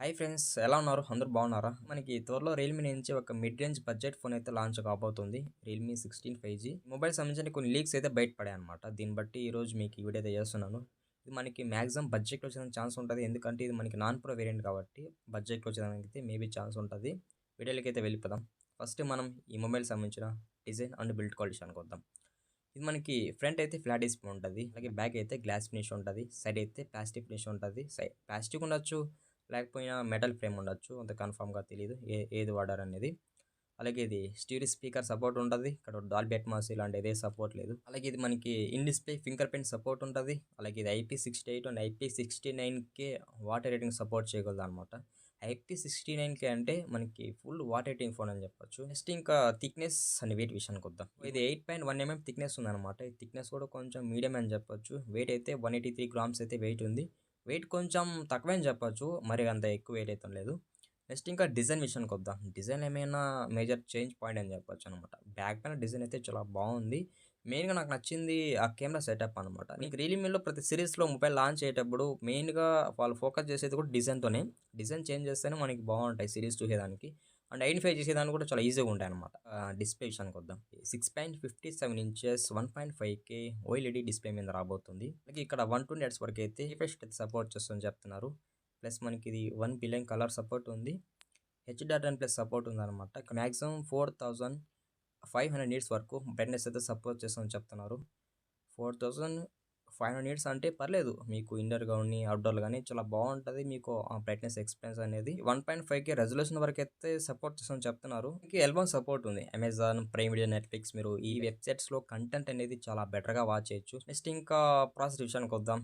Hi friends, ఎలా ఉన్నారు? అందరూ బాగున్నారా? మనకి త్వరలో రియల్‌మీ నుంచి ఒక మిడ్ రేంజ్ బడ్జెట్ ఫోన్ అయితే లాంచ్ కాబోతుంది. Realme 16 5G. మొబైల్ సంబంధించిన కొన్ని లీక్స్ అయితే బయటపడాయన్నమాట. దీన్ని బట్టి ఈరోజు మీకు ఈ వీడియో అయితే చేస్తున్నాను. ఇది మనకి మాక్సిమం బడ్జెట్‌లో వచ్చేదానికి ఛాన్స్ ఉంటది. ఎందుకంటే ఇది మనకి నాన్ ప్రో వేరియంట్ కాబట్టి బడ్జెట్‌లో వచ్చేదానికైతే మేబీ ఛాన్స్ ఉంటది. వీడియోలకైతే వెళ్ళిపోదాం. ఫస్ట్ మనం ఈ మొబైల్ సంబంధించిన డిజైన్ అండ్ బిల్డ్ క్వాలిటీ విషయానికి వద్దాం. ఇది మనకి ఫ్రంట్ అయితే ఫ్లాట్ డిస్ప్లే ఉంటది. అలాగే బ్యాక్ అయితే గ్లాస్ ఫినిష్ ఉంటది. సైడ్ అయితే ప్లాస్టిక్ ఫినిష్ ఉంటది. ప్లాస్టిక్ ఉండొచ్చు, లేకపోయినా మెటల్ ఫ్రేమ్ ఉండొచ్చు. అంత కన్ఫర్మ్‌గా తెలీదు. ఏది వాడారనేది. అలాగే ఇది స్టీరియో స్పీకర్ సపోర్ట్ ఉంటది. ఇక్కడ డాల్బీ అట్మాస్ ఇలాంటిది సపోర్ట్ లేదు. అలాగే ఇది మనకి in display fingerprint support ఉంటది. అలాగే ఇది IP68 and IP69K water rating support చేయగలదనమాట. IP69K అంటే మనకి ఫుల్ వాటర్ రేటింగ్ ఫోన్ అని చెప్పొచ్చు. నెక్స్ట్ ఇంకా థిక్‌నెస్ అండ్ వెయిట్ విషయానికొద్దాం. ఇది 8.1 థిక్‌నెస్ ఉందనమాట. ఈ థిక్‌నెస్ కూడా కొంచెం మీడియం అని చెప్పొచ్చు. వెయిట్ అయితే 183 గ్రామ్స్ అయితే వెయిట్ ఉంది. వెయిట్ కొంచెం తక్కువే అని చెప్పొచ్చు. మరి అంత ఎక్కువ వెయిట్ అయితే లేదు. నెక్స్ట్ ఇంకా డిజైన్ విషయానికొద్దాం. డిజైన్ ఏమైనా మేజర్ చేంజ్ పాయింట్ అని చెప్పొచ్చనమాట. బ్యాక్ ప్యానెల్ డిజైన్ అయితే చాలా బాగుంది. మెయిన్‌గా నాకు నచ్చింది ఆ కెమెరా సెటప్ అనమాట. నీకు రియల్‌మీలో ప్రతి సీరీస్‌లో మొబైల్ లాంచ్ అయ్యేటప్పుడు మెయిన్‌గా వాళ్ళు ఫోకస్ చేసేది కూడా డిజైన్‌తోనే. డిజైన్ చేంజ్ చేస్తేనే మనకి బాగుంటాయి సీరీస్ చూసేదానికి. అండ్ ఐడెంటిఫై చేసేదానికి కూడా చాలా ఈజీగా ఉంటాయన్నమాట. డిస్‌ప్లే విషయానికొద్దాం. 6.57 ఇంచెస్ 1.5K ఓఎల్ఈడీ డిస్‌ప్లే మీద రాబోతుంది. అలాగే ఇక్కడ 120 హెర్ట్జ్ వరకైతే రిఫ్రెష్ రేట్ సపోర్ట్ చేస్తుందని చెప్తున్నారు. ప్లస్ మనకి ఇది 1 బిలియన్ కలర్ సపోర్ట్ ఉంది. హెచ్‌డి10+ సపోర్ట్ ఉందన్నమాట. ఇక్కడ మాక్సిమం 4500 నిట్స్ వరకు బ్రైట్‌నెస్ అయితే సపోర్ట్ చేస్తుందని చెప్తున్నారు. 4500 నిట్స్ అంటే పర్లేదు. మీకు ఇండోర్ గాని, అవుట్‌డోర్‌లో గాని చాలా బాగుంటది. మీకు ఆ బ్రైట్‌నెస్ ఎక్స్‌పీరియన్స్ అనేది 1.5K రెజల్యూషన్ వరకైతే సపోర్ట్ చేస్తుందని చెప్తున్నారు. మీకు L1 సపోర్ట్ ఉంది. అమెజాన్, ప్రైమ్ వీడియో, నెట్‌ఫ్లిక్స్ మీరు ఈ వెబ్‌సైట్స్‌లో కంటెంట్ అనేది చాలా బెటర్‌గా వాచ్ చేయొచ్చు. నెక్స్ట్ ఇంకా ప్రాసెసర్ విషయానికొద్దాం.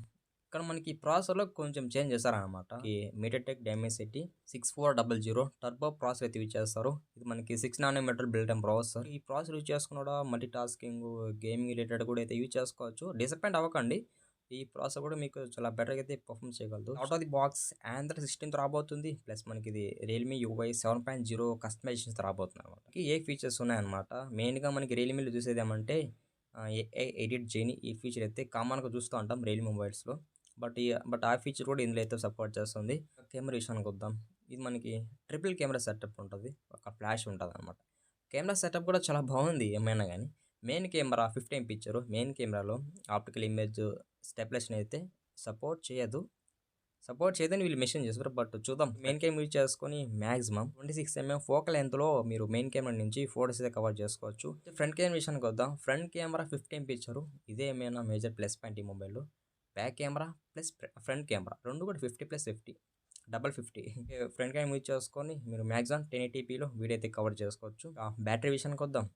ఇక్కడ మనకి ప్రాసెసర్‌లో కొంచెం చేంజ్ చేశారనమాట. ఈ మీడియాటెక్ డైమెన్సిటీ 6400 టర్బో ప్రాసెసర్ అయితే యూజ్ చేస్తారు. ఇది మనకి 6 నానోమీటర్ బిల్ట్ ఇన్ ప్రాసెసర్. ఈ ప్రాసెసర్ యూజ్ చేసుకుని కూడా మల్టీ టాస్కింగ్, గేమింగ్ రిలేటెడ్ కూడా అయితే యూజ్ చేసుకోవచ్చు. డిసప్పాయింట్ అవ్వకండి. ఈ ప్రాసెసర్ కూడా మీకు చాలా బెటర్‌గా అయితే పర్ఫార్మ్ చేయగలదు. Out of the box Android 16 రాబోతుంది. ప్లస్ మనకి ఇది రియల్‌మీ UI 7.0 కస్టమైజేషన్స్ రాబోతుందనమాట. ఏ ఫీచర్స్ ఉన్నాయన్నమాట. మెయిన్‌గా మనకి రియల్‌మీలో చూసేదేమంటే ఏఐ ఎడిట్ జెనీ ఈ ఫీచర్ అయితే కామన్‌గా చూస్తూ ఉంటాం రియల్‌మీ మొబైల్స్‌లో. బట్ ఆ ఫీచర్ కూడా ఇందులో అయితే సపోర్ట్ చేస్తుంది. కెమెరా విషయానికి వద్దాం. ఇది మనకి ట్రిపుల్ కెమెరా సెటప్ ఉంటది. ఒక ఫ్లాష్ ఉంటదనమాట. కెమెరా సెటప్ కూడా చాలా బాగుంది ఏమైనా గానీ. మెయిన్ కెమెరా 50 ఎంపీ ఇచ్చారు. మెయిన్ కెమెరాలో ఆప్టికల్ ఇమేజ్ స్టెబిలైజేషన్ అయితే సపోర్ట్ చేయదు. సపోర్ట్ చేయదని వీళ్ళు మెన్షన్ చేశారు. బట్ చూద్దాం. మెయిన్ కెమెరా యూజ్ చేసుకొని మాక్సిమం 26 ఫోకల్ లెంగ్త్‌లో మీరు మెయిన్ కెమెరా నుంచి ఫోటోస్ అయితే కవర్ చేసుకోవచ్చు. ఫ్రంట్ కెమెరా విషయానికి వద్దాం. ఫ్రంట్ కెమెరా 50 ఎంపీ ఇచ్చారు. ఇదే ఏమైనా మేజర్ ప్లస్ పాయింట్ ఈ మొబైల్‌లో. Back camera plus front camera 2 కూడా 50+50 డబల్ 50 ఫ్రంట్ కెమెరా యూజ్ చేసుకొని మీరు మాక్సిమం 1080pలో వీడియో అయితే కవర్ చేసుకోవచ్చు. బ్యాటరీ విషయానికి వద్దాం.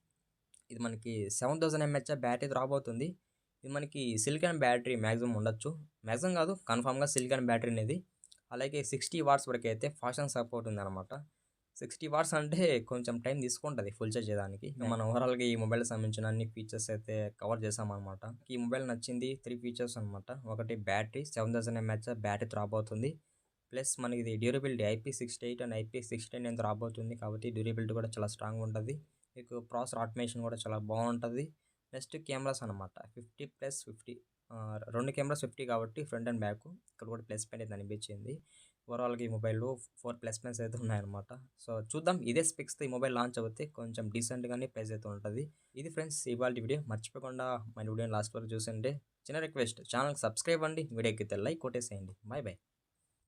ఇది మనకి 7000 ఎంహెచ్ బ్యాటరీ రాబోతుంది. ఇది మనకి సిలికాన్ బ్యాటరీ మాక్సిమం ఉండొచ్చు. మాక్సిమం కాదు, కన్ఫామ్‌గా సిలికాన్ బ్యాటరీ అనేది. అలాగే 60 వాట్స్ వరకు అయితే ఫాస్ట్ ఛార్జింగ్ సపోర్ట్ ఉందన్నమాట. 60 వాట్స్ అంటే కొంచెం టైం తీసుకుంటది ఫుల్ ఛార్జ్ చేయడానికి. మనం ఓవరాల్‌గా ఈ మొబైల్‌కి సంబంధించిన అన్ని ఫీచర్స్ అయితే కవర్ చేసామన్నమాట. ఈ మొబైల్ నచ్చింది 3 ఫీచర్స్ అనమాట. ఒకటి బ్యాటరీ 7000 ఎంహెచ్ బ్యాటరీ రాబోతుంది. ప్లస్ మనకి ఇది డ్యూరబిలిటీ IP68 అండ్ IP69 రాబోతుంది. కాబట్టి డ్యూరబిలిటీ కూడా చాలా స్ట్రాంగ్‌గా ఉంటది. మీకు ప్రాసెసర్ ఆటోమేషన్ కూడా చాలా బాగుంటది. నెక్స్ట్ కెమెరాస్ అనమాట. 50+50 2 కెమెరాస్ 50 కాబట్టి ఫ్రంట్ అండ్ బ్యాక్. ఇక్కడ కూడా ప్లస్ పాయింట్ అయితే అనిపించింది. ఓవరాల్‌గా ఈ మొబైల్‌లో 4 ప్లస్ పాయింట్స్ అయితే ఉన్నాయన్నమాట. సో చూద్దాం. ఇదే స్పెక్స్‌తో ఈ మొబైల్ లాంచ్ అవుతే కొంచెం డీసెంట్‌గానే ప్రైస్ అయితే ఉంటది. ఇది ఫ్రెండ్స్ ఇవాల్టి వీడియో. మర్చిపోకుండా మన వీడియోని లాస్ట్ వరకు చూసేయండి. చిన్న రిక్వెస్ట్, ఛానల్‌కి సబ్స్క్రైబ్ అండి. వీడియోకి అయితే లైక్ కొట్టేసేయండి. By by.